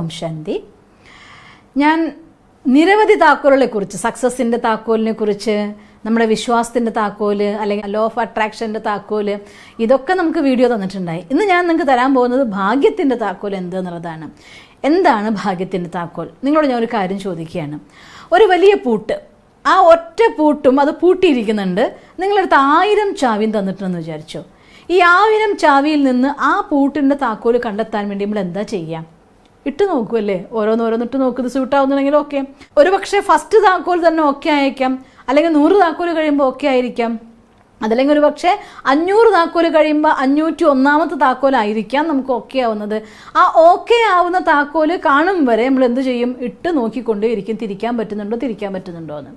ഓം ശാന്തി. ഞാൻ നിരവധി താക്കോലുകളെ കുറിച്ച്, സക്സസിൻ്റെ താക്കോലിനെ കുറിച്ച്, നമ്മുടെ വിശ്വാസത്തിൻ്റെ താക്കോല്, അല്ലെങ്കിൽ ലോ ഓഫ് അട്രാക്ഷൻ്റെ താക്കോല്, ഇതൊക്കെ നമുക്ക് വീഡിയോ തന്നിട്ടുണ്ടായി. ഇന്ന് ഞാൻ നിങ്ങൾക്ക് തരാൻ പോകുന്നത് ഭാഗ്യത്തിൻ്റെ താക്കോൽ എന്തെന്നുള്ളതാണ്. എന്താണ് ഭാഗ്യത്തിൻ്റെ താക്കോൽ? നിങ്ങളോട് ഞാൻ ഒരു കാര്യം ചോദിക്കുകയാണ്. ഒരു വലിയ പൂട്ട്, ആ ഒറ്റ പൂട്ടും അത് പൂട്ടിയിരിക്കുന്നുണ്ട്. നിങ്ങളടുത്ത് 1000 ചാവിയും തന്നിട്ടുണ്ടെന്ന് വിചാരിച്ചോ. ഈ 1000 ചാവിയിൽ നിന്ന് ആ പൂട്ടിൻ്റെ താക്കോൽ കണ്ടെത്താൻ വേണ്ടി നമ്മൾ എന്താ ചെയ്യാം? ഇട്ട് നോക്കുമല്ലേ, ഓരോന്നിട്ട് നോക്കുന്നത് സ്യൂട്ടാവുന്നുണ്ടെങ്കിൽ ഓക്കെ. ഒരു പക്ഷേ ഫസ്റ്റ് താക്കോൽ തന്നെ ഓക്കെ ആയേക്കാം, അല്ലെങ്കിൽ 100 താക്കോൽ കഴിയുമ്പോൾ ഓക്കെ ആയിരിക്കാം, അതല്ലെങ്കിൽ ഒരു പക്ഷേ 500 താക്കോൽ കഴിയുമ്പോൾ 501ാമത്തെ താക്കോലായിരിക്കാം നമുക്ക് ഓക്കെ ആവുന്നത്. ആ ഓക്കെ ആവുന്ന താക്കോൽ കാണും വരെ നമ്മൾ എന്ത് ചെയ്യും? ഇട്ട് നോക്കിക്കൊണ്ടേയിരിക്കും, തിരിക്കാൻ പറ്റുന്നുണ്ടോ എന്ന്.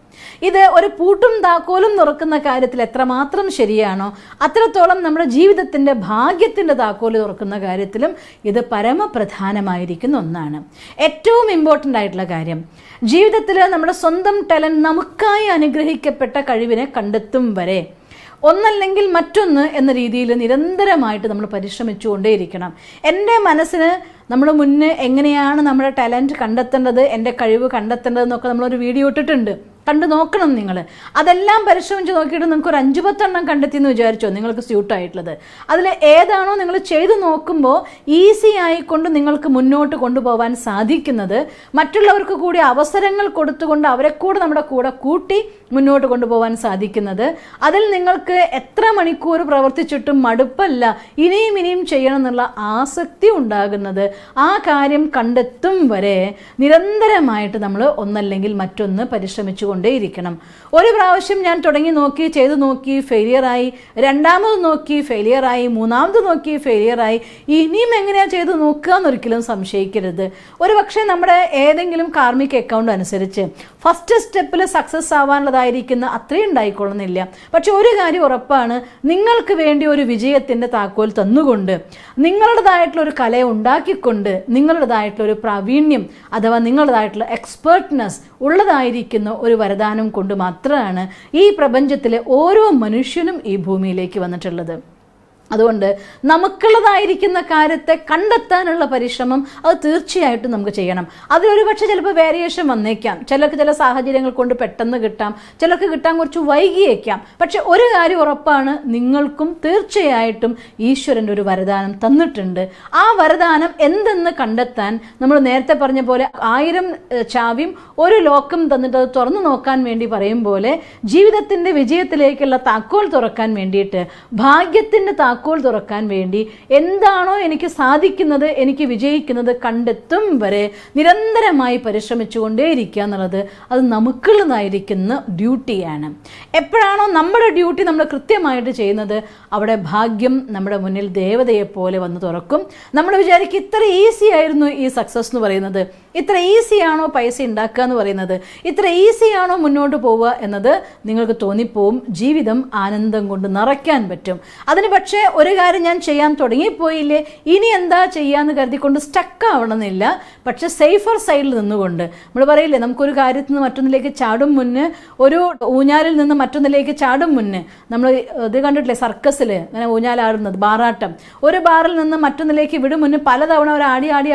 ഇത് ഒരു പൂട്ടും താക്കോലും തുറക്കുന്ന കാര്യത്തിൽ എത്രമാത്രം ശരിയാണോ അത്രത്തോളം നമ്മുടെ ജീവിതത്തിൻ്റെ ഭാഗ്യത്തിൻ്റെ താക്കോൽ തുറക്കുന്ന കാര്യത്തിലും ഇത് പരമപ്രധാനമായിരിക്കുന്ന ഒന്നാണ്. ഏറ്റവും ഇമ്പോർട്ടൻ്റ് ആയിട്ടുള്ള കാര്യം, ജീവിതത്തിൽ നമ്മുടെ സ്വന്തം ടാലന്റ്, നമുക്കായി അനുഗ്രഹിക്കപ്പെട്ട കഴിവിനെ കണ്ടെത്തും വരെ ഒന്നല്ലെങ്കിൽ മറ്റൊന്ന് എന്ന രീതിയിൽ നിരന്തരമായിട്ട് നമ്മൾ പരിശ്രമിച്ചുകൊണ്ടേയിരിക്കണം. എൻ്റെ മനസ്സിന് നമ്മൾ മുന്നേ എങ്ങനെയാണ് നമ്മുടെ ടാലൻറ്റ് കണ്ടെത്തേണ്ടത്, എൻ്റെ കഴിവ് കണ്ടെത്തേണ്ടതെന്നൊക്കെ നമ്മളൊരു വീഡിയോ ഇട്ടിട്ടുണ്ട്, കണ്ടു നോക്കണം നിങ്ങൾ. അതെല്ലാം പരിശ്രമിച്ച് നോക്കിയിട്ട് നിങ്ങൾക്ക് ഒരു 5-10 എണ്ണം കണ്ടെത്തിയെന്ന് വിചാരിച്ചോ നിങ്ങൾക്ക് സ്യൂട്ടായിട്ടുള്ളത്. അതിൽ ഏതാണോ നിങ്ങൾ ചെയ്തു നോക്കുമ്പോൾ ഈസി ആയിക്കൊണ്ട് നിങ്ങൾക്ക് മുന്നോട്ട് കൊണ്ടുപോകാൻ സാധിക്കുന്നത്, മറ്റുള്ളവർക്ക് കൂടി അവസരങ്ങൾ കൊടുത്തുകൊണ്ട് അവരെ കൂടെ നമ്മുടെ കൂടെ കൂട്ടി മുന്നോട്ട് കൊണ്ടുപോകാൻ സാധിക്കുന്നത്, അതിൽ നിങ്ങൾക്ക് എത്ര മണിക്കൂർ പ്രവർത്തിച്ചിട്ടും മടുപ്പല്ല, ഇനിയും ചെയ്യണം എന്നുള്ള ആസക്തി ഉണ്ടാകുന്നത്, ആ കാര്യം കണ്ടെത്തും വരെ നിരന്തരമായിട്ട് നമ്മൾ ഒന്നല്ലെങ്കിൽ മറ്റൊന്ന് പരിശ്രമിച്ചു കൊണ്ടേയിരിക്കണം. ഒരു പ്രാവശ്യം ഞാൻ തുടങ്ങി നോക്കി, ചെയ്തു നോക്കി, ഫെയിലിയറായി, രണ്ടാമത് നോക്കി ഫെയിലിയറായി, മൂന്നാമത് നോക്കി ഫെയിലിയറായി, ഇനിയും എങ്ങനെയാണ് ചെയ്തു നോക്കുക എന്നൊരിക്കലും സംശയിക്കരുത്. ഒരു പക്ഷേ നമ്മുടെ ഏതെങ്കിലും കാർമിക് അക്കൗണ്ട് അനുസരിച്ച് ഫസ്റ്റ് സ്റ്റെപ്പിൽ സക്സസ് ആവാനുള്ളതായിരിക്കുന്ന അത്രയും ഉണ്ടായിക്കൊള്ളുന്നില്ല. പക്ഷെ ഒരു കാര്യം ഉറപ്പാണ്, നിങ്ങൾക്ക് വേണ്ടി ഒരു വിജയത്തിൻ്റെ താക്കോൽ തന്നുകൊണ്ട്, നിങ്ങളുടേതായിട്ടുള്ള ഒരു കല ഉണ്ടാക്കിക്കൊണ്ട്, നിങ്ങളുടേതായിട്ടുള്ള ഒരു പ്രാവീണ്യം അഥവാ നിങ്ങളുടേതായിട്ടുള്ള എക്സ്പേർട്ട്നെസ് ഉള്ളതായിരിക്കുന്ന ഒരു വരദാനം കൊണ്ട് മാത്രമാണ് ഈ പ്രപഞ്ചത്തിലെ ഓരോ മനുഷ്യനും ഈ ഭൂമിയിലേക്ക് വന്നിട്ടുള്ളത്. അതുകൊണ്ട് നമുക്കുള്ളതായിരിക്കുന്ന കാര്യത്തെ കണ്ടെത്താനുള്ള പരിശ്രമം അത് തീർച്ചയായിട്ടും നമുക്ക് ചെയ്യണം. അതിലൊരു പക്ഷേ ചിലപ്പോൾ വേരിയേഷൻ വന്നേക്കാം, ചിലർക്ക് ചില സാഹചര്യങ്ങൾ കൊണ്ട് പെട്ടെന്ന് കിട്ടാം, ചിലർക്ക് കിട്ടാൻ കുറച്ച് വൈകിയേക്കാം. പക്ഷെ ഒരു കാര്യം ഉറപ്പാണ്, നിങ്ങൾക്കും തീർച്ചയായിട്ടും ഈശ്വരൻ്റെ ഒരു വരദാനം തന്നിട്ടുണ്ട്. ആ വരദാനം എന്തെന്ന് കണ്ടെത്താൻ നമ്മൾ നേരത്തെ പറഞ്ഞ പോലെ 1000 ചാവിയും ഒരു ലോക്കും തന്നിട്ട് അത് തുറന്നു നോക്കാൻ വേണ്ടി പറയും പോലെ, ജീവിതത്തിൻ്റെ വിജയത്തിലേക്കുള്ള താക്കോൽ തുറക്കാൻ വേണ്ടിയിട്ട്, ഭാഗ്യത്തിൻ്റെ താക്കോൽ തുറക്കാൻ വേണ്ടി എന്താണോ എനിക്ക് സാധിക്കുന്നത്, എനിക്ക് വിജയിക്കുന്നത് കണ്ടെത്തും വരെ നിരന്തരമായി പരിശ്രമിച്ചുകൊണ്ടേയിരിക്കുക എന്നുള്ളത് അത് നമുക്കുള്ളതായിരിക്കുന്ന ഡ്യൂട്ടിയാണ്. എപ്പോഴാണോ നമ്മുടെ ഡ്യൂട്ടി നമ്മൾ കൃത്യമായിട്ട് ചെയ്യുന്നത്, അവിടെ ഭാഗ്യം നമ്മുടെ മുന്നിൽ ദേവതയെപ്പോലെ വന്ന് തുറക്കും. നമ്മൾ വിചാരിക്കും ഇത്ര ഈസി ആയിരുന്നു ഈ സക്സസ് എന്ന് പറയുന്നത്, ഇത്ര ഈസിയാണോ പൈസ ഉണ്ടാക്കുക എന്ന് പറയുന്നത്, ഇത്ര ഈസിയാണോ മുന്നോട്ട് പോവുക എന്നത് നിങ്ങൾക്ക് തോന്നിപ്പോവും. ജീവിതം ആനന്ദം കൊണ്ട് നിറയ്ക്കാൻ പറ്റും. അതിന് പക്ഷേ ഒരു കാര്യം ഞാൻ ചെയ്യാൻ തുടങ്ങിപ്പോയില്ലേ, ഇനി എന്താ ചെയ്യാന്ന് കരുതിക്കൊണ്ട് സ്റ്റക്ക് ആവണമെന്നില്ല. പക്ഷെ സേഫർ സൈഡിൽ നിന്നുകൊണ്ട്, നമ്മൾ പറയില്ലേ, നമുക്കൊരു കാര്യത്തിൽ നിന്ന് മറ്റൊന്നിലേക്ക് ചാടും മുന്നേ, ഒരു ഊഞ്ഞാലിൽ നിന്ന് മറ്റൊന്നിലേക്ക് ചാടും മുന്നേ, നമ്മൾ ഇത് കണ്ടിട്ടില്ലേ സർക്കസിൽ അങ്ങനെ ഊഞ്ഞാലാടുന്നത്, ബാറാട്ടം, ഒരു ബാറിൽ നിന്ന് മറ്റൊന്നിലേക്ക് വിടും മുന്നേ പലതവണ അവർ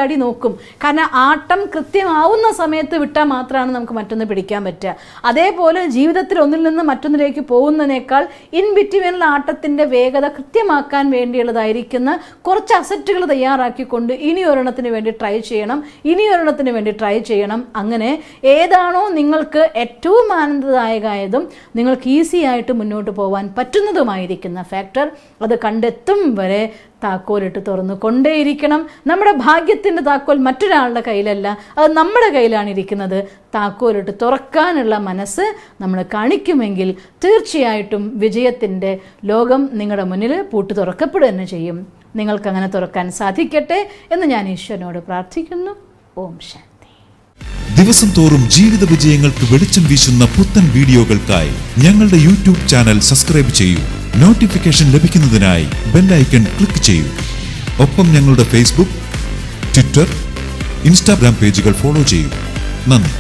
ആടി നോക്കും. കാരണം ആട്ടം കൃത്യമാവുന്ന സമയത്ത് വിട്ടാൽ മാത്രമാണ് നമുക്ക് മറ്റൊന്ന് പിടിക്കാൻ പറ്റുക. അതേപോലെ ജീവിതത്തിൽ ഒന്നിൽ നിന്ന് മറ്റൊന്നിലേക്ക് പോകുന്നതിനേക്കാൾ ഇൻ ബിറ്റ്വീനുള്ള ആട്ടത്തിൻ്റെ വേഗത കൃത്യമാക്കാൻ വേണ്ടിയുള്ളതായിരിക്കുന്ന കുറച്ച് അസറ്റുകൾ തയ്യാറാക്കിക്കൊണ്ട് ഇനി ഒരെണ്ണത്തിന് വേണ്ടി ട്രൈ ചെയ്യണം. അങ്ങനെ ഏതാണോ നിങ്ങൾക്ക് ഏറ്റവും ആനന്ദദായകമായതും നിങ്ങൾക്ക് ഈസി ആയിട്ട് മുന്നോട്ട് പോകാൻ പറ്റുന്നതുമായിരിക്കുന്ന ഫാക്ടർ, അത് കണ്ടെത്തും വരെ താക്കോലിട്ട് തുറന്നു കൊണ്ടേയിരിക്കണം. നമ്മുടെ ഭാഗ്യത്തിൻ്റെ താക്കോൽ മറ്റൊരാളുടെ കയ്യിലല്ല, അത് നമ്മുടെ കയ്യിലാണ് ഇരിക്കുന്നത്. താക്കോലിട്ട് തുറക്കാനുള്ള മനസ്സ് നമ്മൾ കാണിക്കുമെങ്കിൽ തീർച്ചയായിട്ടും വിജയത്തിൻ്റെ ലോകം നിങ്ങളുടെ മുന്നിൽ പൂട്ട് തുറക്കപ്പെടുക തന്നെ ചെയ്യും. നിങ്ങൾക്കങ്ങനെ തുറക്കാൻ സാധിക്കട്ടെ എന്ന് ഞാൻ ഈശ്വരനോട് പ്രാർത്ഥിക്കുന്നു. ഓം ശാന്തി. ദിവസം തോറും ജീവിത വിജയങ്ങൾക്ക് വെളിച്ചം വീശുന്ന പുത്തൻ വീഡിയോകൾക്കായി ഞങ്ങളുടെ യൂട്യൂബ് ചാനൽ സബ്സ്ക്രൈബ് ചെയ്യൂ. നോട്ടിഫിക്കേഷൻ ലഭിക്കുന്നതിനായി ബെൽ ഐക്കൺ ക്ലിക്ക് ചെയ്യൂ. ഒപ്പം ഞങ്ങളുടെ ഫേസ്ബുക്ക്, ട്വിറ്റർ, ഇൻസ്റ്റാഗ്രാം പേജുകൾ ഫോളോ ചെയ്യൂ. നന്ദി.